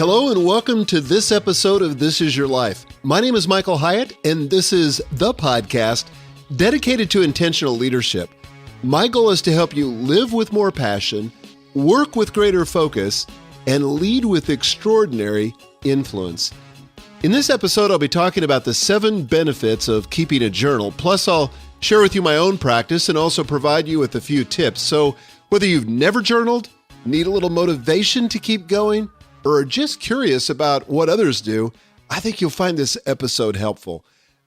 Hello and welcome to this episode of This Is Your Life. My name is Michael Hyatt, and this is the podcast dedicated to intentional leadership. My goal is to help you live with more passion, work with greater focus, and lead with extraordinary influence. In this episode, I'll be talking about the 7 benefits of keeping a journal. Plus, I'll share with you my own practice and also provide you with a few tips. So whether you've never journaled, need a little motivation to keep going, or are just curious about what others do, I think you'll find this episode helpful.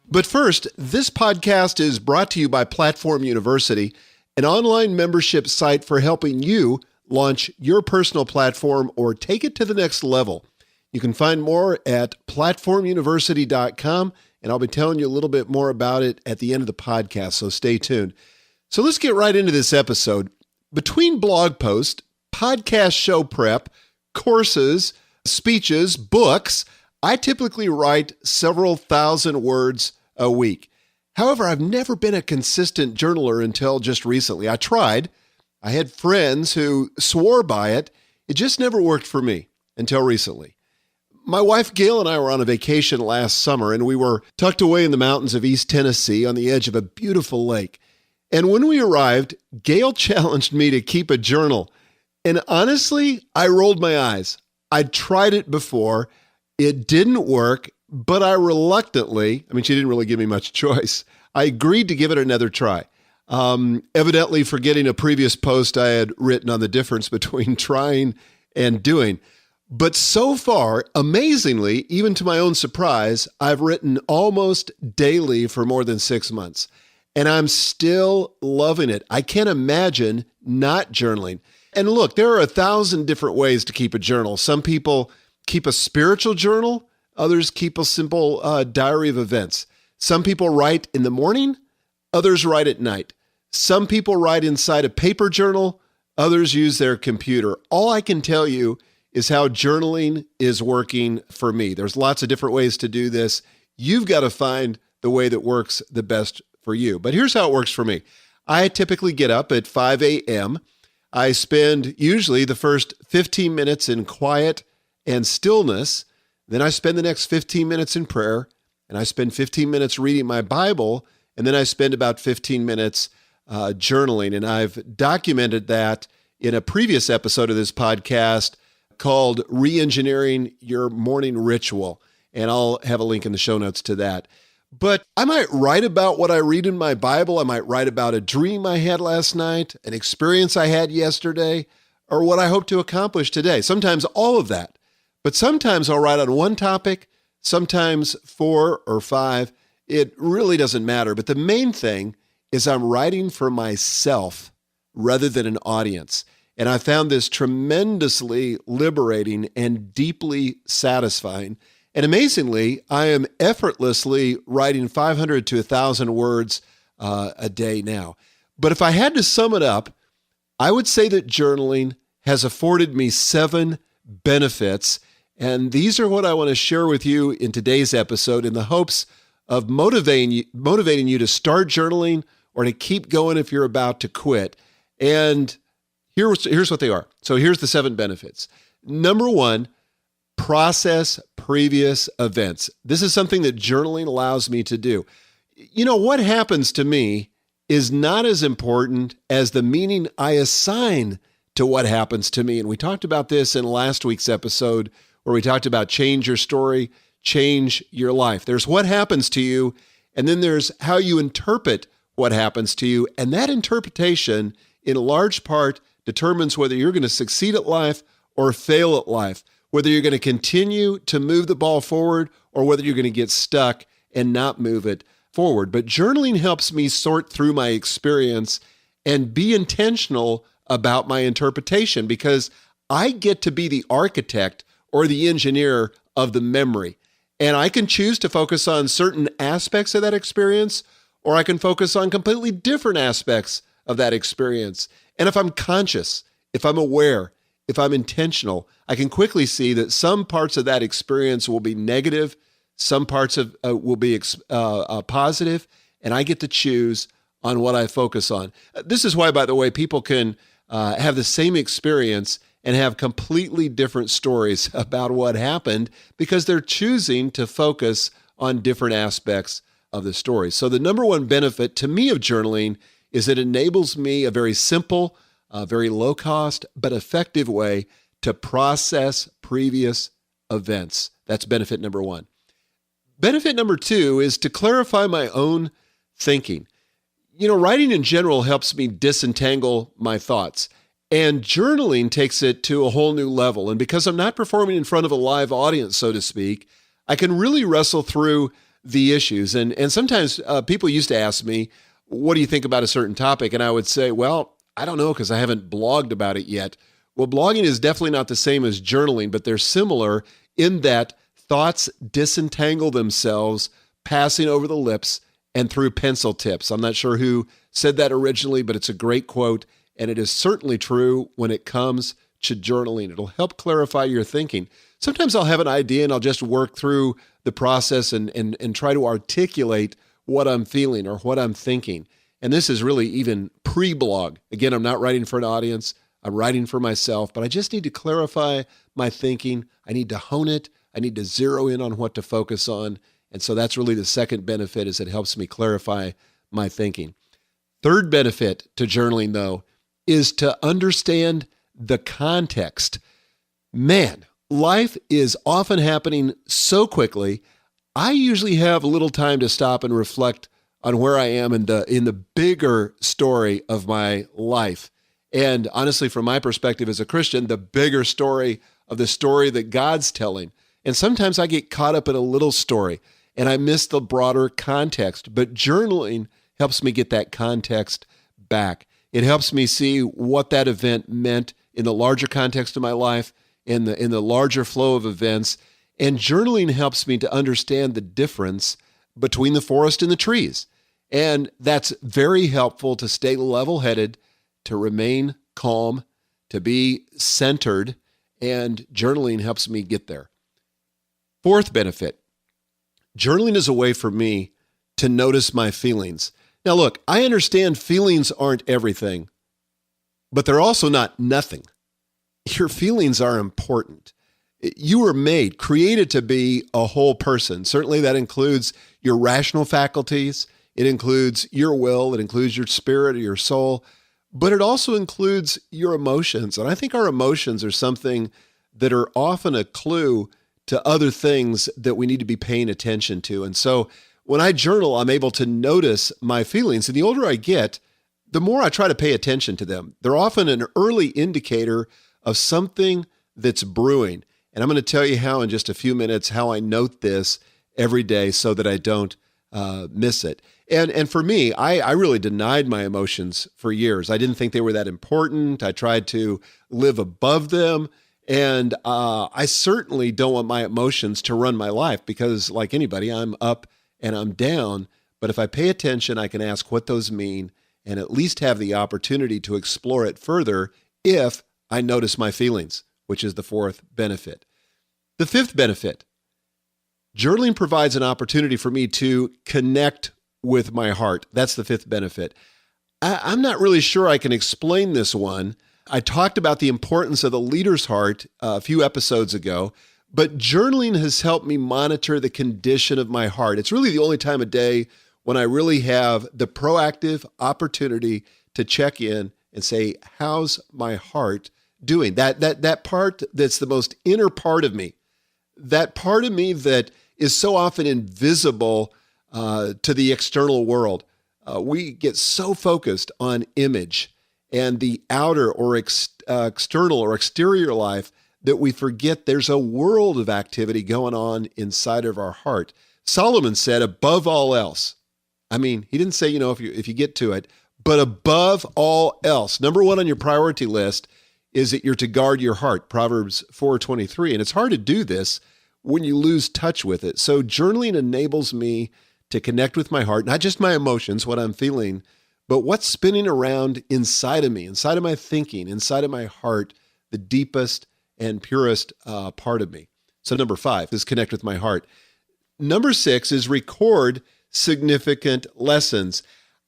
But first, this podcast is brought to you by Platform University, an online membership site for helping you launch your personal platform or take it to the next level. You can find more at platformuniversity.com, and I'll be telling you a little bit more about it at the end of the podcast, so stay tuned. So let's get right into this episode. Between blog posts, podcast show prep, courses, speeches, books, I typically write several thousand words a week. However, I've never been a consistent journaler until just recently. I tried. I had friends who swore by it. It just never worked for me until recently. My wife Gail and I were on a vacation last summer, and we were tucked away in the mountains of East Tennessee on the edge of a beautiful lake. And when we arrived, Gail challenged me to keep a journal. And honestly, I rolled my eyes. I'd tried it before. It didn't work, but I reluctantly, she didn't really give me much choice. I agreed to give it another try. Evidently forgetting a previous post I had written on the difference between trying and doing. But so far, amazingly, even to my own surprise, I've written almost daily for more than 6 months. And I'm still loving it. I can't imagine not journaling. And look, there are 1,000 different ways to keep a journal. Some people keep a spiritual journal. Others keep a simple diary of events. Some people write in the morning. Others write at night. Some people write inside a paper journal. Others use their computer. All I can tell you is how journaling is working for me. There's lots of different ways to do this. You've got to find the way that works the best for you. But here's how it works for me. I typically get up at 5 a.m. I spend usually the first 15 minutes in quiet and stillness. Then I spend the next 15 minutes in prayer, and I spend 15 minutes reading my Bible, and then I spend about 15 minutes journaling. And I've documented that in a previous episode of this podcast called Re-Engineering Your Morning Ritual. And I'll have a link in the show notes to that. But I might write about what I read in my Bible. I might write about a dream I had last night, an experience I had yesterday, or what I hope to accomplish today. Sometimes all of that. But sometimes I'll write on one topic, sometimes 4 or 5. It really doesn't matter. But the main thing is I'm writing for myself rather than an audience. And I found this tremendously liberating and deeply satisfying. And amazingly, I am effortlessly writing 500 to 1,000 words a day now. But if I had to sum it up, I would say that journaling has afforded me 7 benefits. And these are what I want to share with you in today's episode in the hopes of motivating you to start journaling or to keep going if you're about to quit. And here's what they are. So here's the 7 benefits. Number 1, process previous events. This is something that journaling allows me to do. You know, what happens to me is not as important as the meaning I assign to what happens to me. And we talked about this in last week's episode where we talked about change your story, change your life. There's what happens to you, and then there's how you interpret what happens to you. And that interpretation, in large part, determines whether you're going to succeed at life or fail at life, whether you're going to continue to move the ball forward or whether you're going to get stuck and not move it forward. But journaling helps me sort through my experience and be intentional about my interpretation because I get to be the architect or the engineer of the memory. And I can choose to focus on certain aspects of that experience, or I can focus on completely different aspects of that experience. And if I'm conscious, if I'm aware, if I'm intentional, I can quickly see that some parts of that experience will be negative, some parts of will be positive, and I get to choose on what I focus on. This is why, by the way, people can have the same experience and have completely different stories about what happened because they're choosing to focus on different aspects of the story. So the number one benefit to me of journaling is it enables me a very simple, very low cost, but effective way to process previous events. That's benefit number one. Benefit number two is to clarify my own thinking. Writing in general helps me disentangle my thoughts, and journaling takes it to a whole new level. And because I'm not performing in front of a live audience, so to speak, I can really wrestle through the issues. And sometimes people used to ask me, what do you think about a certain topic? And I would say, well, I don't know because I haven't blogged about it yet. Well, blogging is definitely not the same as journaling, but they're similar in that thoughts disentangle themselves, passing over the lips and through pencil tips. I'm not sure who said that originally, but it's a great quote, and it is certainly true when it comes to journaling. It'll help clarify your thinking. Sometimes I'll have an idea and I'll just work through the process and try to articulate what I'm feeling or what I'm thinking. And this is really even pre-blog. Again, I'm not writing for an audience. I'm writing for myself, but I just need to clarify my thinking. I need to hone it. I need to zero in on what to focus on. And so that's really the second benefit, is it helps me clarify my thinking. Third benefit to journaling, though, is to understand the context. Man, life is often happening so quickly. I usually have a little time to stop and reflect on where I am in the bigger story of my life. And honestly, from my perspective as a Christian, the bigger story of the story that God's telling. And sometimes I get caught up in a little story and I miss the broader context. But journaling helps me get that context back. It helps me see what that event meant in the larger context of my life, in the larger flow of events. And journaling helps me to understand the difference between the forest and the trees. And that's very helpful to stay level-headed, to remain calm, to be centered, and journaling helps me get there. Fourth benefit, journaling is a way for me to notice my feelings. Now look, I understand feelings aren't everything, but they're also not nothing. Your feelings are important. You were created to be a whole person. Certainly that includes your rational faculties. It includes your will. It includes your spirit or your soul, but it also includes your emotions. And I think our emotions are something that are often a clue to other things that we need to be paying attention to. And so when I journal, I'm able to notice my feelings. And the older I get, the more I try to pay attention to them. They're often an early indicator of something that's brewing. And I'm going to tell you how in just a few minutes, how I note this every day so that I don't miss it. And for me, I really denied my emotions for years. I didn't think they were that important. I tried to live above them. And I certainly don't want my emotions to run my life because, like anybody, I'm up and I'm down. But if I pay attention, I can ask what those mean and at least have the opportunity to explore it further if I notice my feelings, which is the fourth benefit. The fifth benefit, journaling provides an opportunity for me to connect with my heart. That's the fifth benefit. I'm not really sure I can explain this one. I talked about the importance of the leader's heart a few episodes ago, but journaling has helped me monitor the condition of my heart. It's really the only time of day when I really have the proactive opportunity to check in and say, how's my heart doing? That part that's the most inner part of me, that part of me that is so often invisible to the external world. We get so focused on image and the outer or external or exterior life that we forget there's a world of activity going on inside of our heart. Solomon said, above all else. I mean, he didn't say, if you get to it, but above all else, number one on your priority list is that you're to guard your heart, Proverbs 4:23. And it's hard to do this when you lose touch with it. So journaling enables me to connect with my heart, not just my emotions, what I'm feeling, but what's spinning around inside of me, inside of my thinking, inside of my heart, the deepest and purest part of me. So number 5 is connect with my heart. Number 6 is record significant lessons.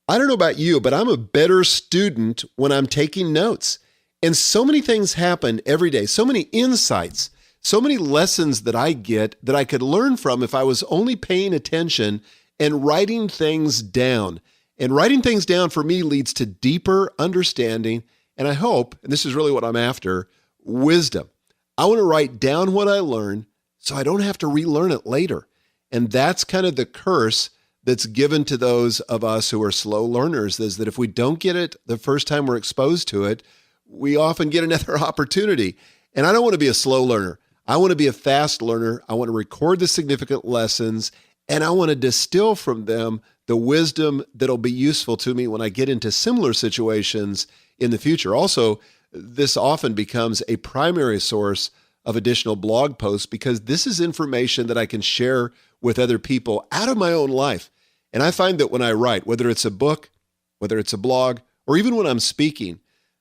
I don't know about you, but I'm a better student when I'm taking notes. And so many things happen every day, so many insights, so many lessons that I get that I could learn from if I was only paying attention and writing things down. And writing things down for me leads to deeper understanding, and I hope, and this is really what I'm after, wisdom. I want to write down what I learn so I don't have to relearn it later. And that's kind of the curse that's given to those of us who are slow learners, is that if we don't get it the first time we're exposed to it, we often get another opportunity. And I don't want to be a slow learner. I want to be a fast learner. I want to record the significant lessons, and I want to distill from them the wisdom that'll be useful to me when I get into similar situations in the future. Also, this often becomes a primary source of additional blog posts because this is information that I can share with other people out of my own life. And I find that when I write, whether it's a book, whether it's a blog, or even when I'm speaking,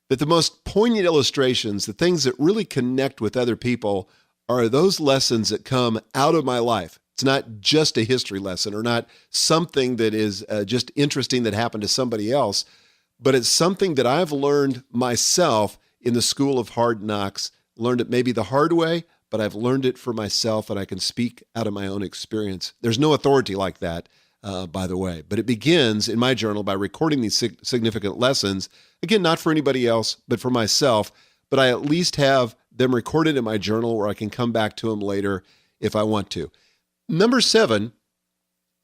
that the most poignant illustrations, the things that really connect with other people, are those lessons that come out of my life. It's not just a history lesson or not something that is just interesting that happened to somebody else, but it's something that I've learned myself in the school of hard knocks, learned it maybe the hard way, but I've learned it for myself and I can speak out of my own experience. There's no authority like that, by the way, but it begins in my journal by recording these significant lessons. Again, not for anybody else, but for myself, but I at least have them recorded in my journal where I can come back to them later if I want to. Number 7,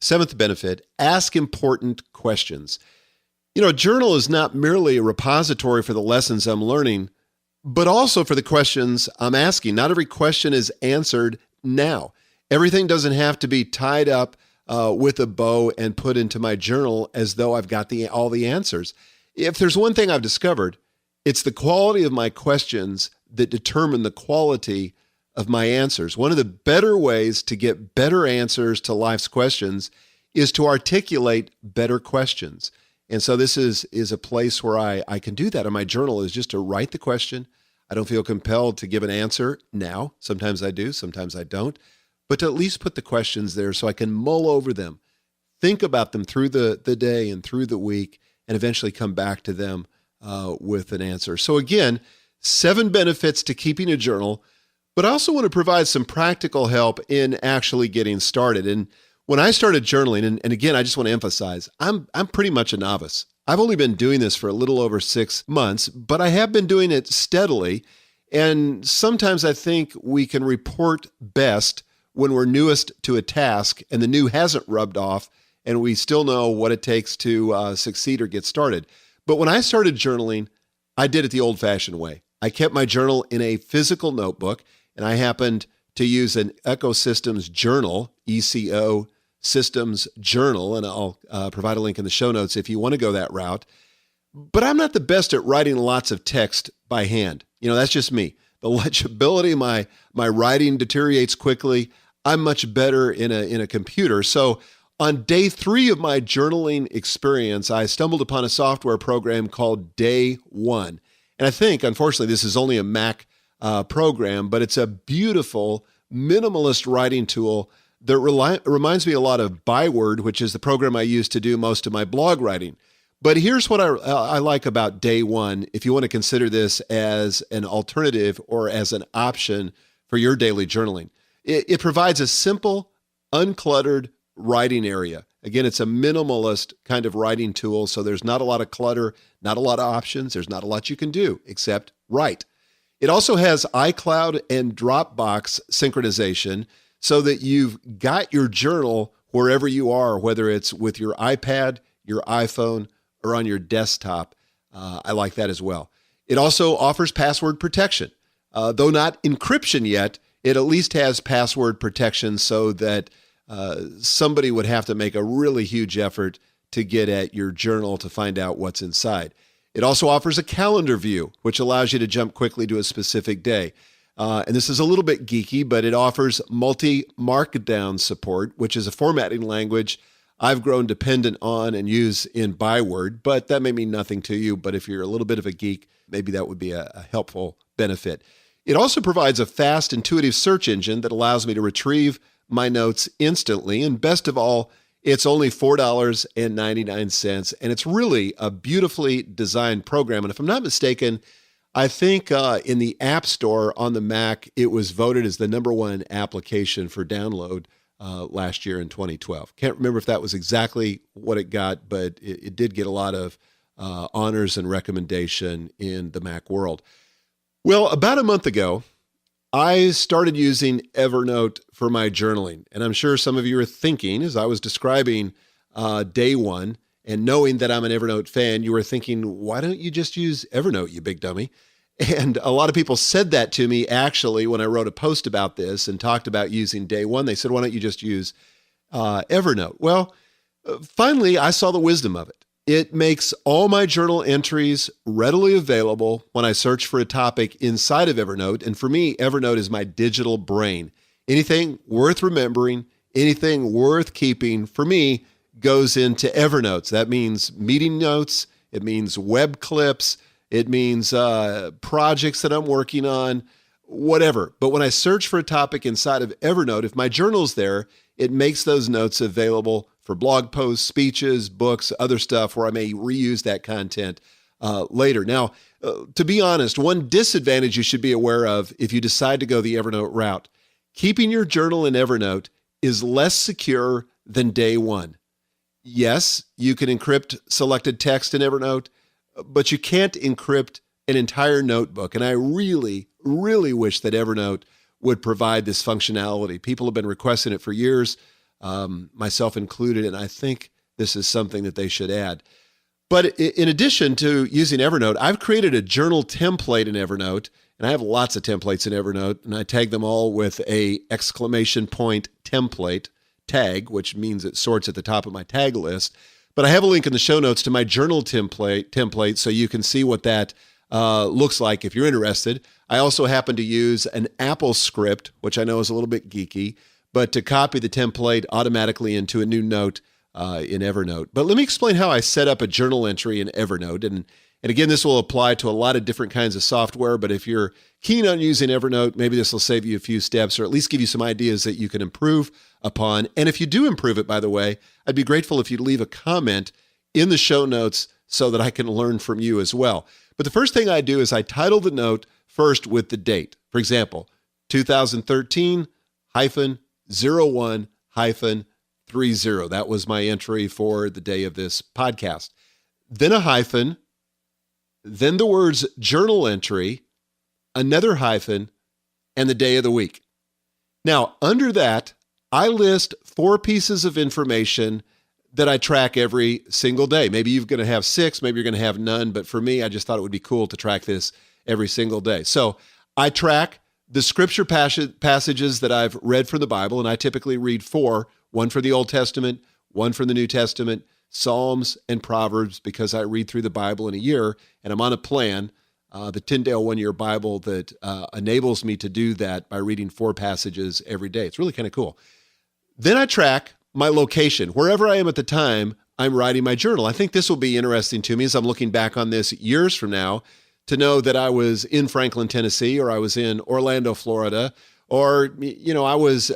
seventh benefit, ask important questions. You know, a journal is not merely a repository for the lessons I'm learning, but also for the questions I'm asking. Not every question is answered now. Everything doesn't have to be tied up with a bow and put into my journal as though I've got all the answers. If there's one thing I've discovered, it's the quality of my questions that determine the quality of my answers. One of the better ways to get better answers to life's questions is to articulate better questions. And so this is a place where I can do that in my journal, is just to write the question. I don't feel compelled to give an answer now. Sometimes I do, sometimes I don't. But to at least put the questions there so I can mull over them, think about them through the day and through the week, and eventually come back to them with an answer. So again, 7 benefits to keeping a journal, but I also want to provide some practical help in actually getting started. And when I started journaling, and again, I just want to emphasize, I'm pretty much a novice. I've only been doing this for a little over 6 months, but I have been doing it steadily. And sometimes I think we can report best when we're newest to a task and the new hasn't rubbed off and we still know what it takes to succeed or get started. But when I started journaling, I did it the old-fashioned way. I kept my journal in a physical notebook, and I happened to use an Ecosystems journal, ECO Systems Journal, and I'll provide a link in the show notes if you want to go that route. But I'm not the best at writing lots of text by hand. You know, that's just me. The legibility of my writing deteriorates quickly. I'm much better in a computer. So on day 3 of my journaling experience, I stumbled upon a software program called DayOne. And I think, unfortunately, this is only a Mac program, but it's a beautiful minimalist writing tool that reminds me a lot of Byword, which is the program I use to do most of my blog writing. But here's what I like about DayOne, if you want to consider this as an alternative or as an option for your daily journaling. It provides a simple, uncluttered writing area. Again, it's a minimalist kind of writing tool, so there's not a lot of clutter, not a lot of options. There's not a lot you can do except write. It also has iCloud and Dropbox synchronization so that you've got your journal wherever you are, whether it's with your iPad, your iPhone, or on your desktop. I like that as well. It also offers password protection. Though not encryption yet, it at least has password protection so that somebody would have to make a really huge effort to get at your journal to find out what's inside. It also offers a calendar view, which allows you to jump quickly to a specific day. And this is a little bit geeky, but it offers multi-markdown support, which is a formatting language I've grown dependent on and use in Byword, but that may mean nothing to you. But if you're a little bit of a geek, maybe that would be a helpful benefit. It also provides a fast, intuitive search engine that allows me to retrieve my notes instantly. And best of all, it's only $4.99, and it's really a beautifully designed program. And if I'm not mistaken, I think in the App Store on the Mac, it was voted as the number one application for download last year in 2012. Can't remember if that was exactly what it got, but it did get a lot of honors and recommendation in the Mac world. Well, about a month ago, I started using Evernote for my journaling. And I'm sure some of you are thinking, as I was describing DayOne, and knowing that I'm an Evernote fan, you were thinking, why don't you just use Evernote, you big dummy? And a lot of people said that to me, actually, when I wrote a post about this and talked about using DayOne. They said, why don't you just use Evernote? Well, finally, I saw the wisdom of it. It makes all my journal entries readily available when I search for a topic inside of Evernote. And for me, Evernote is my digital brain. Anything worth remembering, anything worth keeping, for me, goes into Evernote. That means meeting notes. It means web clips. It means projects that I'm working on, whatever. But when I search for a topic inside of Evernote, if my journal's there, it makes those notes available for blog posts, speeches, books, other stuff where I may reuse that content later. Now, to be honest, one disadvantage you should be aware of if you decide to go the Evernote route, keeping your journal in Evernote is less secure than DayOne. Yes, you can encrypt selected text in Evernote, but you can't encrypt an entire notebook. And I really, really wish that Evernote would provide this functionality. People have been requesting it for years, myself included, and I think this is something that they should add. But in addition to using Evernote, I've created a journal template in Evernote, and I have lots of templates in Evernote, and I tag them all with a exclamation point template tag, which means it sorts at the top of my tag list. But I have a link in the show notes to my journal template so you can see what that looks like if you're interested. I also happen to use an Apple script, which I know is a little bit geeky, but to copy the template automatically into a new note in Evernote. But let me explain how I set up a journal entry in Evernote. And again, this will apply to a lot of different kinds of software, but if you're keen on using Evernote, maybe this will save you a few steps or at least give you some ideas that you can improve upon. And if you do improve it, by the way, I'd be grateful if you'd leave a comment in the show notes so that I can learn from you as well. But the first thing I do is I title the note first with the date. For example, 2013-01-30. That was my entry for the day of this podcast. Then a hyphen, then the words journal entry, another hyphen, and the day of the week. Now, under that, I list 4 pieces of information that I track every single day. Maybe you're going to have 6, maybe you're going to have none, but for me, I just thought it would be cool to track this every single day. So I track the scripture passages that I've read from the Bible, and I typically read 4, one for the Old Testament, one from the New Testament, Psalms and Proverbs, because I read through the Bible in a year, and I'm on a plan, the Tyndale one-year Bible that enables me to do that by reading 4 passages every day. It's really kind of cool. Then I track my location. Wherever I am at the time, I'm writing my journal. I think this will be interesting to me as I'm looking back on this years from now to know that I was in Franklin, Tennessee, or I was in Orlando, Florida, or, I was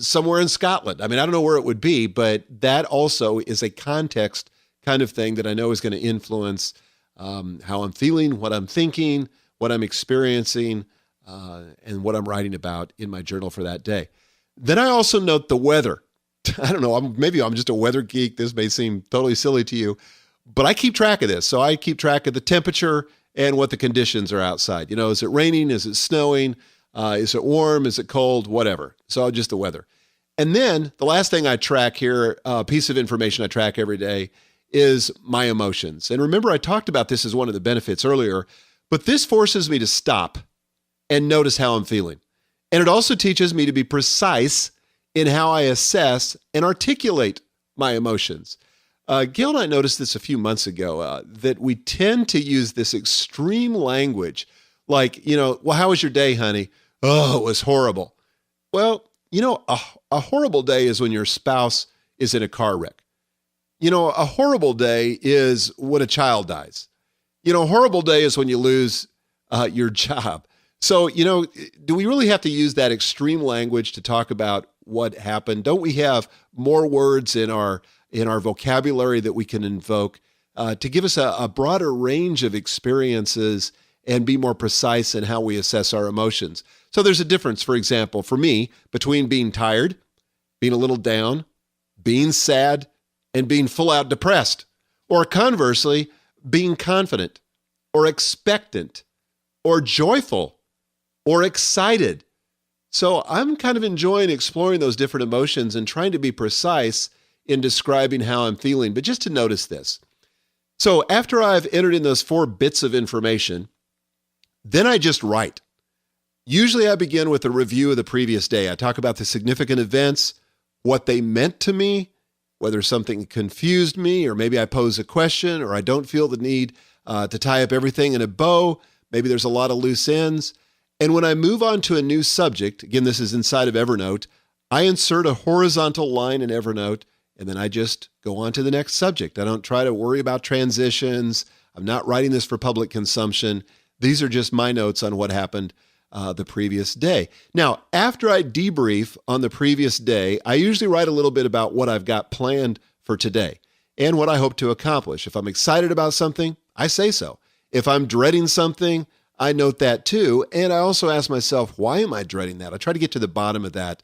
somewhere in Scotland. I mean, I don't know where it would be, but that also is a context kind of thing that I know is going to influence how I'm feeling, what I'm thinking, what I'm experiencing, and what I'm writing about in my journal for that day. Then I also note the weather. I don't know, maybe I'm just a weather geek. This may seem totally silly to you, but I keep track of this. So I keep track of the temperature and what the conditions are outside. Is it raining? Is it snowing? Is it warm? Is it cold? Whatever. So just the weather. And then the last thing I track here, piece of information I track every day, is my emotions. And remember, I talked about this as one of the benefits earlier, but this forces me to stop and notice how I'm feeling. And it also teaches me to be precise in how I assess and articulate my emotions. Gail and I noticed this a few months ago, that we tend to use this extreme language like, well, how was your day, honey? Oh, it was horrible. Well, a horrible day is when your spouse is in a car wreck. A horrible day is when a child dies. A horrible day is when you lose your job. So, do we really have to use that extreme language to talk about what happened? Don't we have more words in our vocabulary that we can invoke to give us a broader range of experiences and be more precise in how we assess our emotions. So there's a difference, for example, for me, between being tired, being a little down, being sad, and being full out depressed. Or conversely, being confident, or expectant, or joyful, or excited. So I'm kind of enjoying exploring those different emotions and trying to be precise in describing how I'm feeling. But just to notice this. So after I've entered in those 4 bits of information, then I just write. Usually I begin with a review of the previous day. I talk about the significant events, what they meant to me, whether something confused me, or maybe I pose a question, or I don't feel the need to tie up everything in a bow. Maybe there's a lot of loose ends. And when I move on to a new subject, again, this is inside of Evernote, I insert a horizontal line in Evernote, and then I just go on to the next subject. I don't try to worry about transitions. I'm not writing this for public consumption. These are just my notes on what happened the previous day. Now, after I debrief on the previous day, I usually write a little bit about what I've got planned for today and what I hope to accomplish. If I'm excited about something, I say so. If I'm dreading something, I note that too. And I also ask myself, why am I dreading that? I try to get to the bottom of that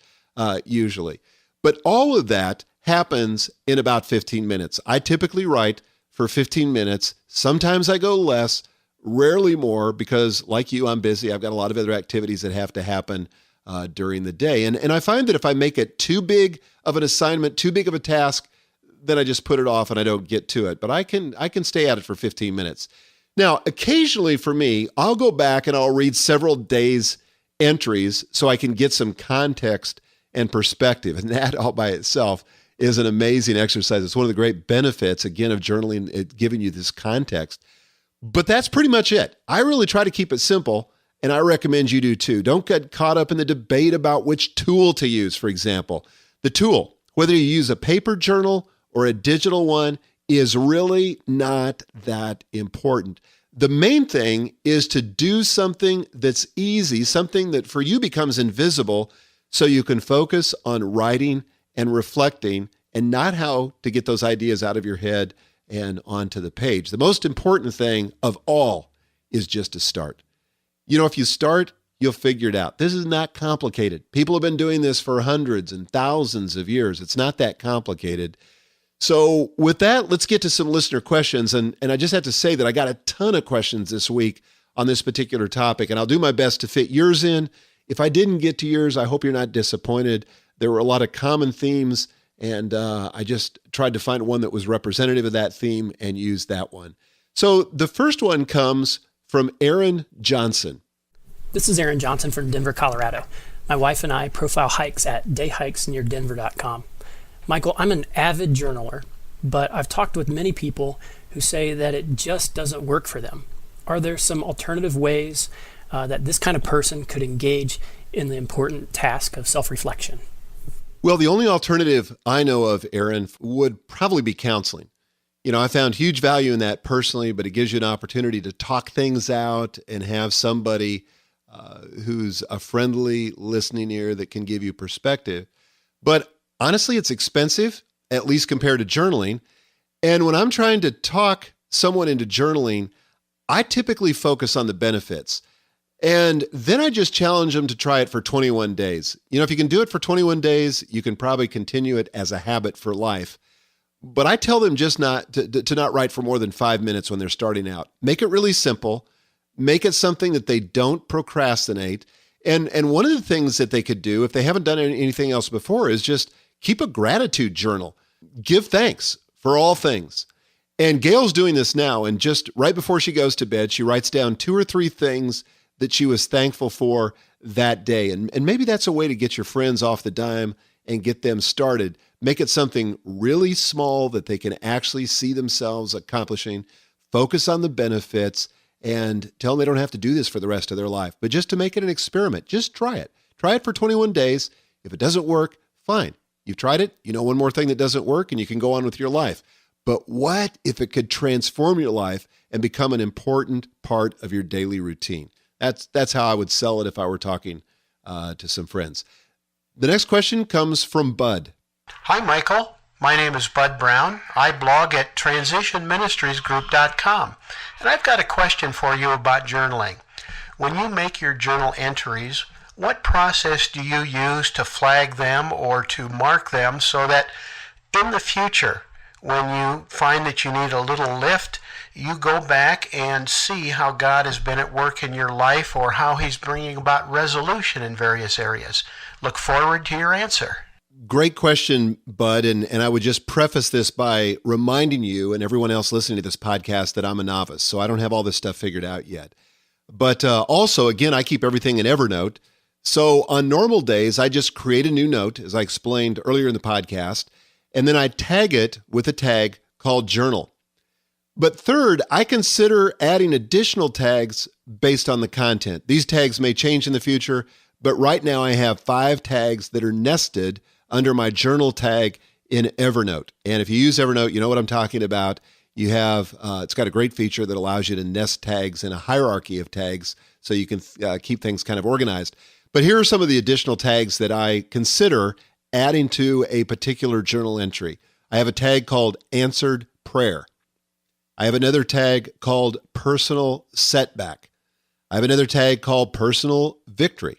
usually. But all of that happens in about 15 minutes. I typically write for 15 minutes. Sometimes I go less, rarely more, because like you, I'm busy. I've got a lot of other activities that have to happen during the day. And I find that if I make it too big of an assignment, too big of a task, then I just put it off and I don't get to it. But I can stay at it for 15 minutes. Now, occasionally for me, I'll go back and I'll read several days' entries so I can get some context and perspective. And that all by itself is an amazing exercise. It's one of the great benefits, again, of journaling, it giving you this context. But that's pretty much it. I really try to keep it simple, and I recommend you do too. Don't get caught up in the debate about which tool to use, for example. The tool, whether you use a paper journal or a digital one, is really not that important. The main thing is to do something that's easy, something that for you becomes invisible, so you can focus on writing and reflecting and not how to get those ideas out of your head and onto the page. The most important thing of all is just to start. You know, if you start, you'll figure it out. This is not complicated. People have been doing this for hundreds and thousands of years. It's not that complicated. So with that, let's get to some listener questions. And I just have to say that I got a ton of questions this week on this particular topic, and I'll do my best to fit yours in. If I didn't get to yours, I hope you're not disappointed. There were a lot of common themes, and I just tried to find one that was representative of that theme and use that one. So the first one comes from Aaron Johnson. This is Aaron Johnson from Denver, Colorado. My wife and I profile hikes at dayhikesneardenver.com. Michael, I'm an avid journaler, but I've talked with many people who say that it just doesn't work for them. Are there some alternative ways that this kind of person could engage in the important task of self-reflection? Well, the only alternative I know of, Aaron, would probably be counseling. You know, I found huge value in that personally, but it gives you an opportunity to talk things out and have somebody who's a friendly listening ear that can give you perspective. But honestly, it's expensive, at least compared to journaling. And when I'm trying to talk someone into journaling, I typically focus on the benefits. And then I just challenge them to try it for 21 days. You know, if you can do it for 21 days, you can probably continue it as a habit for life. But I tell them just not to not write for more than 5 minutes when they're starting out. Make it really simple. Make it something that they don't procrastinate. And one of the things that they could do, if they haven't done anything else before, is just keep a gratitude journal. Give thanks for all things. And Gail's doing this now. And just right before she goes to bed, she writes down 2 or 3 things that she was thankful for that day. And maybe that's a way to get your friends off the dime and get them started. Make it something really small that they can actually see themselves accomplishing. Focus on the benefits and tell them they don't have to do this for the rest of their life. But just to make it an experiment, just try it. Try it for 21 days. If it doesn't work, fine. You've tried it. You know one more thing that doesn't work and you can go on with your life. But what if it could transform your life and become an important part of your daily routine? That's how I would sell it if I were talking to some friends. The next question comes from Bud. Hi, Michael. My name is Bud Braun. I blog at transitionministriesgroup.com. And I've got a question for you about journaling. When you make your journal entries, what process do you use to flag them or to mark them so that in the future, when you find that you need a little lift, you go back and see how God has been at work in your life or how He's bringing about resolution in various areas? Look forward to your answer. Great question, Bud. And I would just preface this by reminding you and everyone else listening to this podcast that I'm a novice, so I don't have all this stuff figured out yet. But also, again, I keep everything in Evernote. So on normal days, I just create a new note, as I explained earlier in the podcast, and then I tag it with a tag called journal. But third, I consider adding additional tags based on the content. These tags may change in the future, but right now I have 5 tags that are nested under my journal tag in Evernote. And if you use Evernote, you know what I'm talking about. You have, it's got a great feature that allows you to nest tags in a hierarchy of tags so you can keep things kind of organized. But here are some of the additional tags that I consider adding to a particular journal entry. I have a tag called answered prayer. I have another tag called personal setback. I have another tag called personal victory.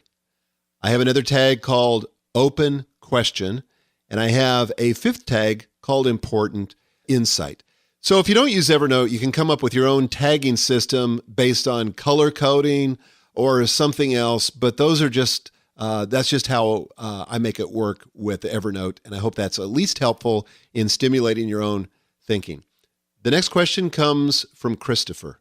I have another tag called open question, and I have a 5th tag called important insight. So if you don't use Evernote, you can come up with your own tagging system based on color coding or something else, but those are just, that's just how I make it work with Evernote, and I hope that's at least helpful in stimulating your own thinking. The next question comes from Christopher.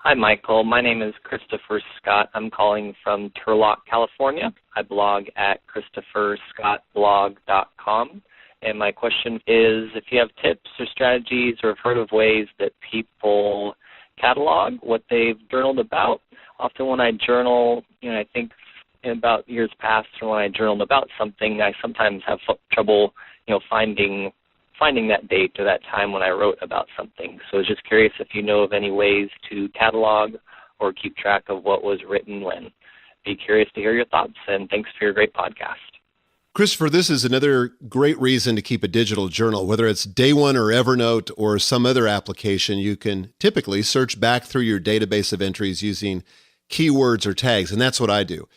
Hi, Michael. My name is Christopher Scott. I'm calling from Turlock, California. I blog at ChristopherScottBlog.com. And my question is if you have tips or strategies or have heard of ways that people catalog what they've journaled about. Often when I journal, I think about years past when I journaled about something, I sometimes have trouble, finding that date or that time when I wrote about something. So I was just curious if you know of any ways to catalog or keep track of what was written when. Be curious to hear your thoughts, and thanks for your great podcast. Christopher, this is another great reason to keep a digital journal. Whether it's DayOne or Evernote or some other application, you can typically search back through your database of entries using keywords or tags, and that's what I do.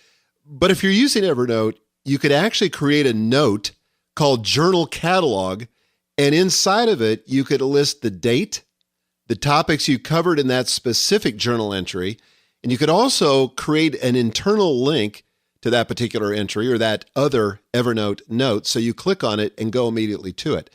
But if you're using Evernote, you could actually create a note called Journal Catalog, and inside of it, you could list the date, the topics you covered in that specific journal entry, and you could also create an internal link to that particular entry or that other Evernote note, so you click on it and go immediately to it.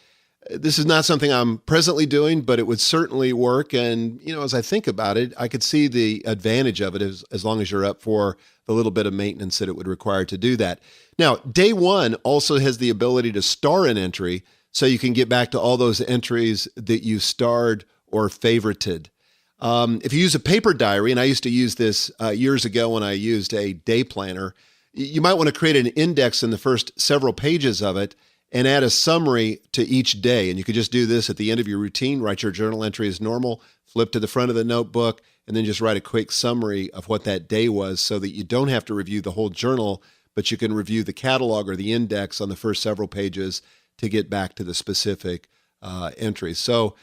This is not something I'm presently doing, but it would certainly work, and as I think about it, I could see the advantage of it as long as you're up for the little bit of maintenance that it would require to do that. Now, DayOne also has the ability to star an entry, so you can get back to all those entries that you starred or favorited. If you use a paper diary, and I used to use this years ago when I used a day planner, you might want to create an index in the first several pages of it and add a summary to each day. And you could just do this at the end of your routine, write your journal entry as normal, flip to the front of the notebook, and then just write a quick summary of what that day was so that you don't have to review the whole journal, but you can review the catalog or the index on the first several pages to get back to the specific entries. So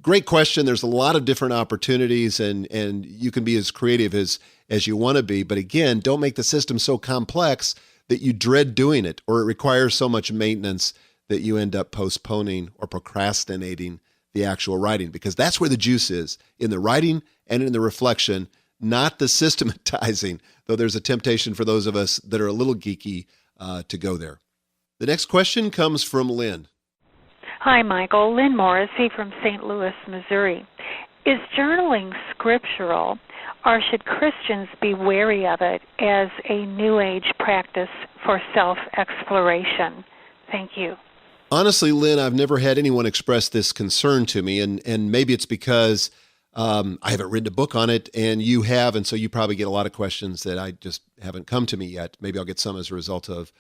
great question. There's a lot of different opportunities, and you can be as creative as you want to be. But again, don't make the system so complex that you dread doing it, or it requires so much maintenance that you end up postponing or procrastinating the actual writing, because that's where the juice is, in the writing and in the reflection, not the systematizing, though there's a temptation for those of us that are a little geeky to go there. The next question comes from Lynn. Hi, Michael. Lynn Morrissey from St. Louis, Missouri. Is journaling scriptural, or should Christians be wary of it as a New Age practice for self-exploration? Thank you. Honestly, Lynn, I've never had anyone express this concern to me, and maybe it's because I haven't written a book on it, and you have, and so you probably get a lot of questions that I just haven't come to me yet. Maybe I'll get some as a result of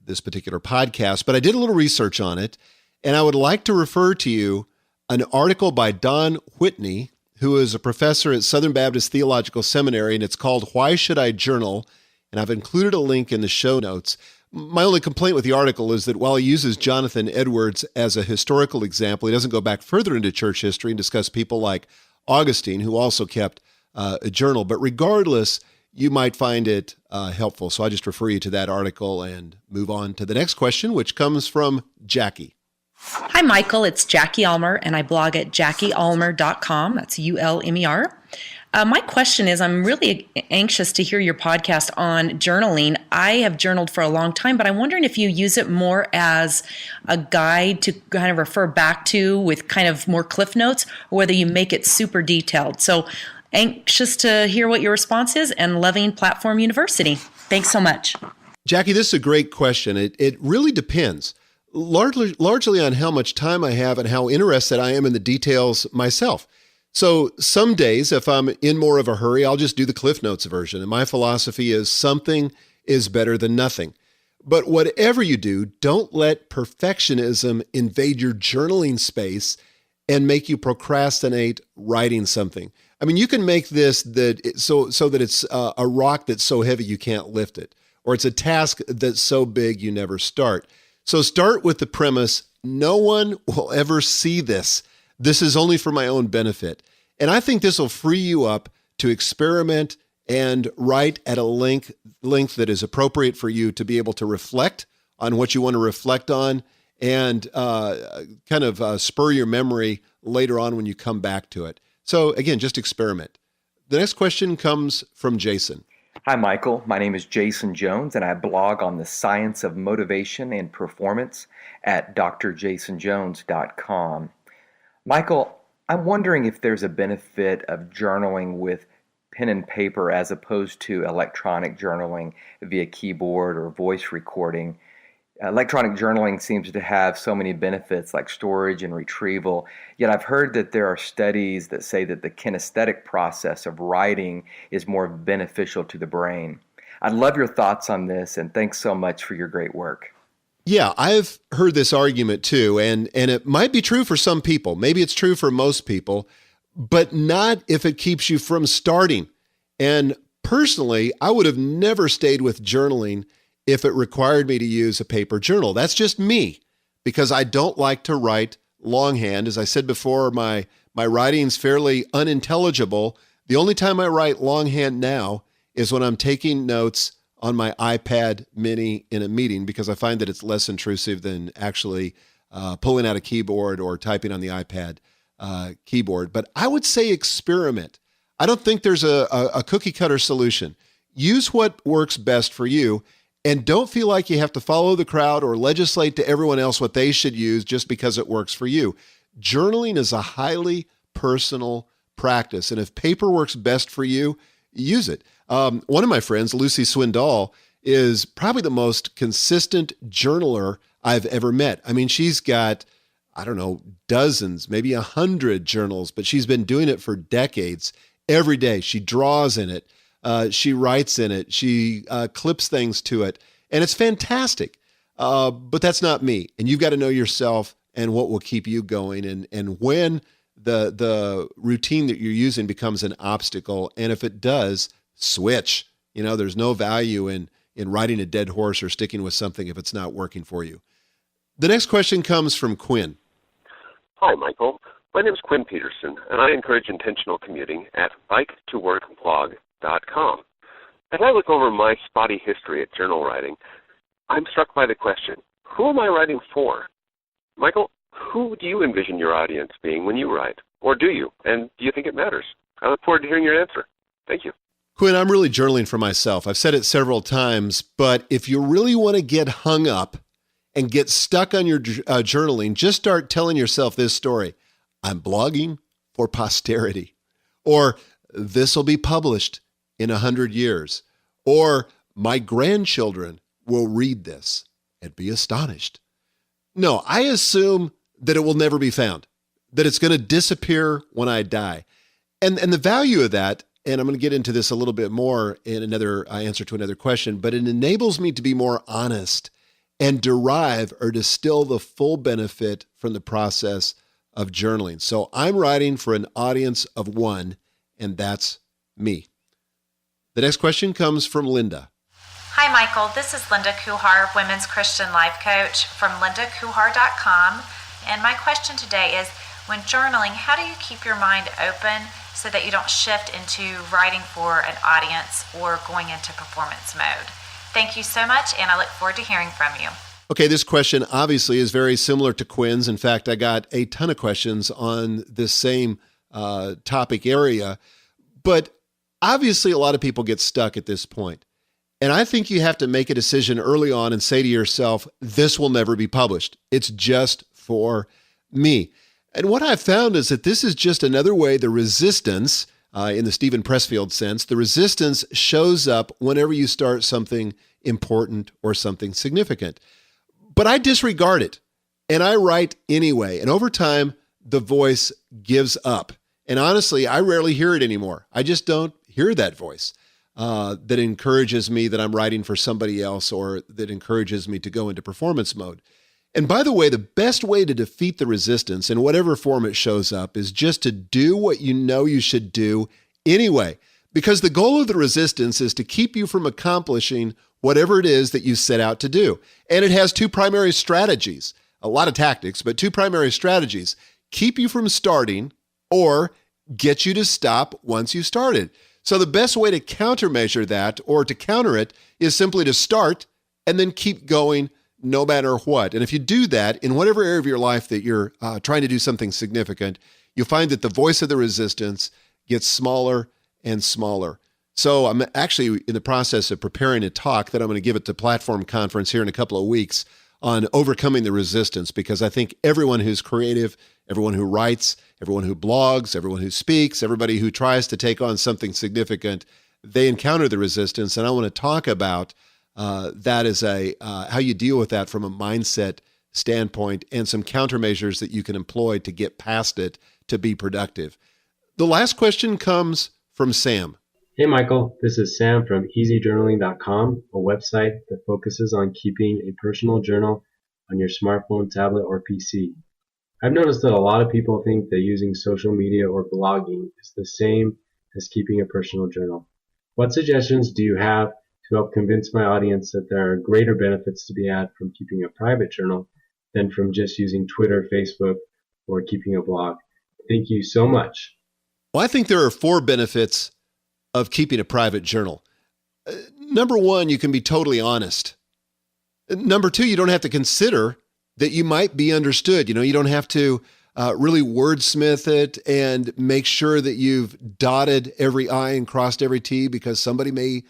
this particular podcast, but I did a little research on it, and I would like to refer to you an article by Don Whitney, who is a professor at Southern Baptist Theological Seminary, and it's called Why Should I Journal? And I've included a link in the show notes. My only complaint with the article is that while he uses Jonathan Edwards as a historical example, he doesn't go back further into church history and discuss people like Augustine, who also kept a journal. But regardless, you might find it helpful. So I just refer you to that article and move on to the next question, which comes from Jackie. Hi, Michael. It's Jackie Elmer, and I blog at JackieElmer.com. That's ULMER. My question is, I'm really anxious to hear your podcast on journaling. I have journaled for a long time, but I'm wondering if you use it more as a guide to kind of refer back to with kind of more cliff notes, or whether you make it super detailed. So anxious to hear what your response is, and loving Platform University. Thanks so much. Jackie, this is a great question. It really depends, largely on how much time I have and how interested I am in the details myself. So some days, if I'm in more of a hurry, I'll just do the Cliff Notes version. And my philosophy is something is better than nothing. But whatever you do, don't let perfectionism invade your journaling space and make you procrastinate writing something. I mean, you can make this so that it's a rock that's so heavy you can't lift it, or it's a task that's so big you never start. So start with the premise, no one will ever see this. This is only for my own benefit. And I think this will free you up to experiment and write at a length that is appropriate for you to be able to reflect on what you want to reflect on and spur your memory later on when you come back to it. So again, just experiment. The next question comes from Jason. Hi, Michael. My name is Jason Jones, and I blog on the science of motivation and performance at drjasonjones.com. Michael, I'm wondering if there's a benefit of journaling with pen and paper as opposed to electronic journaling via keyboard or voice recording. Electronic journaling seems to have so many benefits like storage and retrieval, yet I've heard that there are studies that say that the kinesthetic process of writing is more beneficial to the brain. I'd love your thoughts on this, and thanks so much for your great work. Yeah, I've heard this argument too, and it might be true for some people. Maybe it's true for most people, but not if it keeps you from starting. And personally, I would have never stayed with journaling if it required me to use a paper journal. That's just me, because I don't like to write longhand. As I said before, my writing's fairly unintelligible. The only time I write longhand now is when I'm taking notes on my iPad mini in a meeting, because I find that it's less intrusive than actually pulling out a keyboard or typing on the iPad keyboard. But I would say experiment. I don't think there's a cookie cutter solution. Use what works best for you, and don't feel like you have to follow the crowd or legislate to everyone else what they should use just because it works for you. Journaling is a highly personal practice, and if paper works best for you, use it. One of my friends, Lucy Swindoll, is probably the most consistent journaler I've ever met. I mean, she's got, dozens, maybe 100 journals, but she's been doing it for decades. Every day she draws in it. She writes in it. She clips things to it. And it's fantastic. But that's not me. And you've got to know yourself and what will keep you going. And when the routine that you're using becomes an obstacle, and if it does, switch. There's no value in riding a dead horse or sticking with something if it's not working for you. The next question comes from Quinn. Hi, Michael. My name is Quinn Peterson, and I encourage intentional commuting at biketoworkblog.com. As I look over my spotty history at journal writing, I'm struck by the question, who am I writing for? Michael, who do you envision your audience being when you write? Or do you? And do you think it matters? I look forward to hearing your answer. Thank you. Quinn, I'm really journaling for myself. I've said it several times, but if you really want to get hung up and get stuck on your journaling, just start telling yourself this story. I'm blogging for posterity. Or this will be published in 100 years. Or my grandchildren will read this and be astonished. No, I assume that it will never be found, that it's going to disappear when I die. And the value of that, and I'm going to get into this a little bit more in another answer to another question, but it enables me to be more honest and derive or distill the full benefit from the process of journaling. So I'm writing for an audience of one, and that's me. The next question comes from Linda. Hi, Michael. This is Linda Kuhar, Women's Christian Life Coach from lindakuhar.com. And my question today is, when journaling, how do you keep your mind open so that you don't shift into writing for an audience or going into performance mode? Thank you so much, and I look forward to hearing from you. Okay, this question obviously is very similar to Quinn's. In fact, I got a ton of questions on this same topic area. But obviously, a lot of people get stuck at this point. And I think you have to make a decision early on and say to yourself, this will never be published. It's just for me. And what I've found is that this is just another way the resistance, in the Stephen Pressfield sense, the resistance shows up whenever you start something important or something significant. But I disregard it, and I write anyway. And over time, the voice gives up. And honestly, I rarely hear it anymore. I just don't hear that voice that encourages me that I'm writing for somebody else or that encourages me to go into performance mode. And by the way, the best way to defeat the resistance in whatever form it shows up is just to do what you know you should do anyway, because the goal of the resistance is to keep you from accomplishing whatever it is that you set out to do. And it has two primary strategies, a lot of tactics, but two primary strategies: keep you from starting or get you to stop once you started. So the best way to countermeasure that or to counter it is simply to start and then keep going no matter what. And if you do that in whatever area of your life that you're trying to do something significant, you'll find that the voice of the resistance gets smaller and smaller. So I'm actually in the process of preparing a talk that I'm going to give at the Platform Conference here in a couple of weeks on overcoming the resistance, because I think everyone who's creative, everyone who writes, everyone who blogs, everyone who speaks, everybody who tries to take on something significant, they encounter the resistance. And I want to talk about that as how you deal with that from a mindset standpoint and some countermeasures that you can employ to get past it to be productive. The last question comes from Sam. Hey, Michael. This is Sam from easyjournaling.com, a website that focuses on keeping a personal journal on your smartphone, tablet, or PC. I've noticed that a lot of people think that using social media or blogging is the same as keeping a personal journal. What suggestions do you have to help convince my audience that there are greater benefits to be had from keeping a private journal than from just using Twitter, Facebook, or keeping a blog? Thank you so much. Well, I think there are 4 benefits of keeping a private journal. Number 1, you can be totally honest. Number 2, you don't have to consider that you might be understood. You don't have to really wordsmith it and make sure that you've dotted every I and crossed every T, because somebody may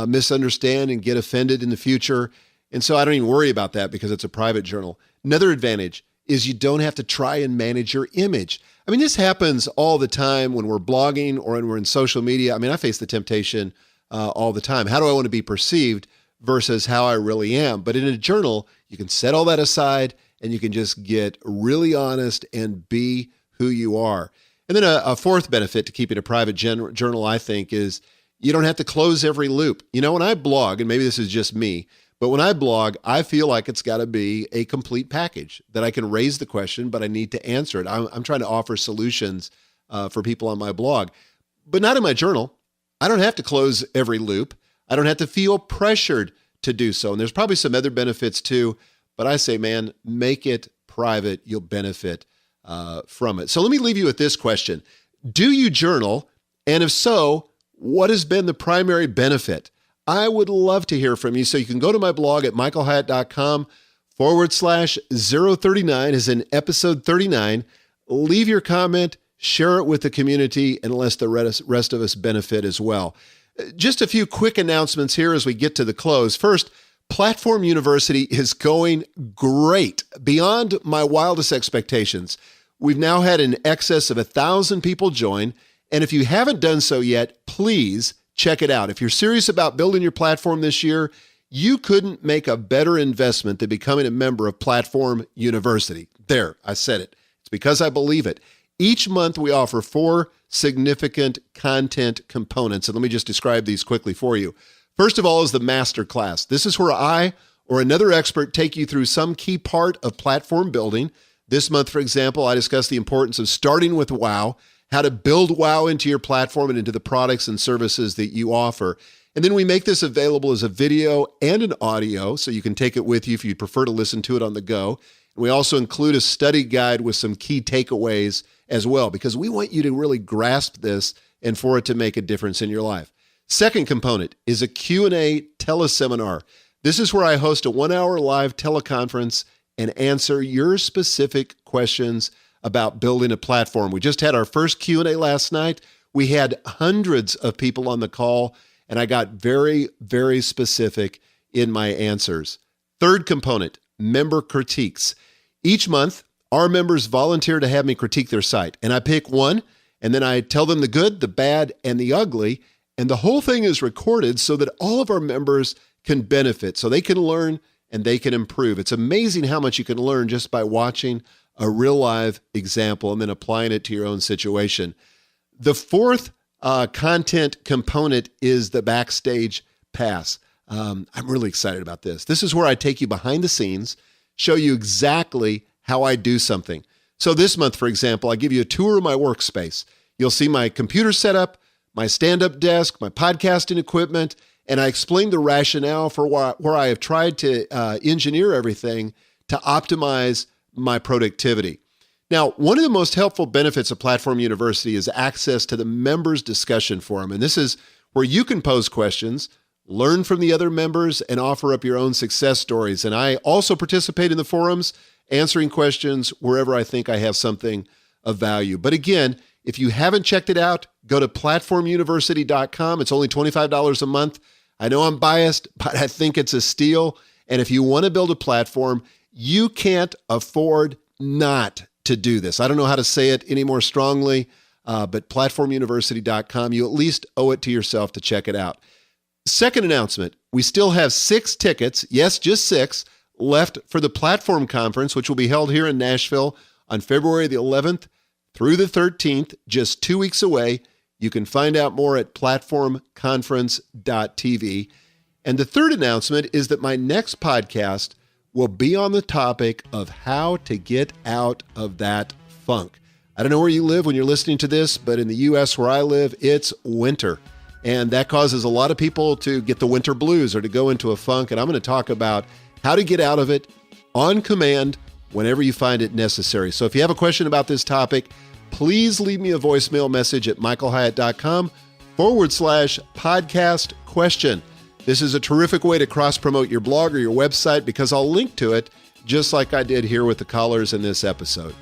misunderstand and get offended in the future. And so I don't even worry about that because it's a private journal. Another advantage is you don't have to try and manage your image. I mean, this happens all the time when we're blogging or when we're in social media. I mean, I face the temptation all the time. How do I want to be perceived versus how I really am? But in a journal, you can set all that aside and you can just get really honest and be who you are. And then a 4th benefit to keeping a private journal, I think, is you don't have to close every loop. When I blog, and maybe this is just me, but when I blog, I feel like it's got to be a complete package, that I can raise the question, but I need to answer it. I'm trying to offer solutions for people on my blog, but not in my journal. I don't have to close every loop. I don't have to feel pressured to do so. And there's probably some other benefits too, but I say, man, make it private. You'll benefit from it. So let me leave you with this question. Do you journal? And if so, what has been the primary benefit? I would love to hear from you. So you can go to my blog at michaelhyatt.com/039 is in episode 39. Leave your comment, share it with the community, and let the rest of us benefit as well. Just a few quick announcements here as we get to the close. First, Platform University is going great, beyond my wildest expectations. We've now had in excess of 1,000 people join. And if you haven't done so yet, please check it out. If you're serious about building your platform this year, you couldn't make a better investment than becoming a member of Platform University. There, I said it. It's because I believe it. Each month we offer 4 significant content components. And let me just describe these quickly for you. First of all is the master class. This is where I or another expert take you through some key part of platform building. This month, for example, I discuss the importance of starting with WOW, how to build WOW into your platform and into the products and services that you offer. And then we make this available as a video and an audio, so you can take it with you if you prefer to listen to it on the go. And we also include a study guide with some key takeaways as well, because we want you to really grasp this and for it to make a difference in your life. Second component is a Q&A teleseminar. This is where I host a 1-hour live teleconference and answer your specific questions about building a platform. We just had our first Q&A last night. We had hundreds of people on the call, and I got very, very specific in my answers. Third component, member critiques. Each month, our members volunteer to have me critique their site, and I pick one, and then I tell them the good, the bad, and the ugly, and the whole thing is recorded so that all of our members can benefit, so they can learn and they can improve. It's amazing how much you can learn just by watching a real live example and then applying it to your own situation. The fourth content component is the Backstage Pass. I'm really excited about this. This is where I take you behind the scenes, show you exactly how I do something. So this month, for example, I give you a tour of my workspace. You'll see my computer setup, my stand-up desk, my podcasting equipment, and I explain the rationale for where I have tried to engineer everything to optimize my productivity. Now, one of the most helpful benefits of Platform University is access to the members' discussion forum. And this is where you can pose questions, learn from the other members, and offer up your own success stories. And I also participate in the forums, answering questions wherever I think I have something of value. But again, if you haven't checked it out, go to platformuniversity.com. It's only $25 a month. I know I'm biased, but I think it's a steal. And if you want to build a platform, you can't afford not to do this. I don't know how to say it any more strongly, but platformuniversity.com, you at least owe it to yourself to check it out. Second announcement, we still have 6 tickets, yes, just 6, left for the Platform Conference, which will be held here in Nashville on February the 11th through the 13th, just 2 weeks away. You can find out more at platformconference.tv. And the third announcement is that my next podcast will be on the topic of how to get out of that funk. I don't know where you live when you're listening to this, but in the U.S. where I live, it's winter. And that causes a lot of people to get the winter blues or to go into a funk. And I'm going to talk about how to get out of it on command whenever you find it necessary. So if you have a question about this topic, please leave me a voicemail message at michaelhyatt.com/podcast question. This is a terrific way to cross-promote your blog or your website because I'll link to it just like I did here with the callers in this episode.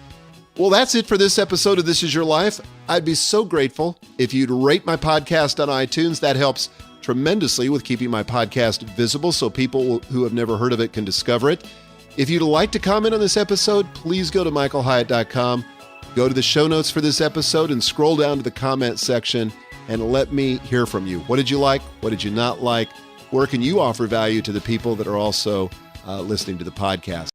Well, that's it for this episode of This Is Your Life. I'd be so grateful if you'd rate my podcast on iTunes. That helps tremendously with keeping my podcast visible so people who have never heard of it can discover it. If you'd like to comment on this episode, please go to michaelhyatt.com. Go to the show notes for this episode and scroll down to the comment section and let me hear from you. What did you like? What did you not like? Where can you offer value to the people that are also listening to the podcast?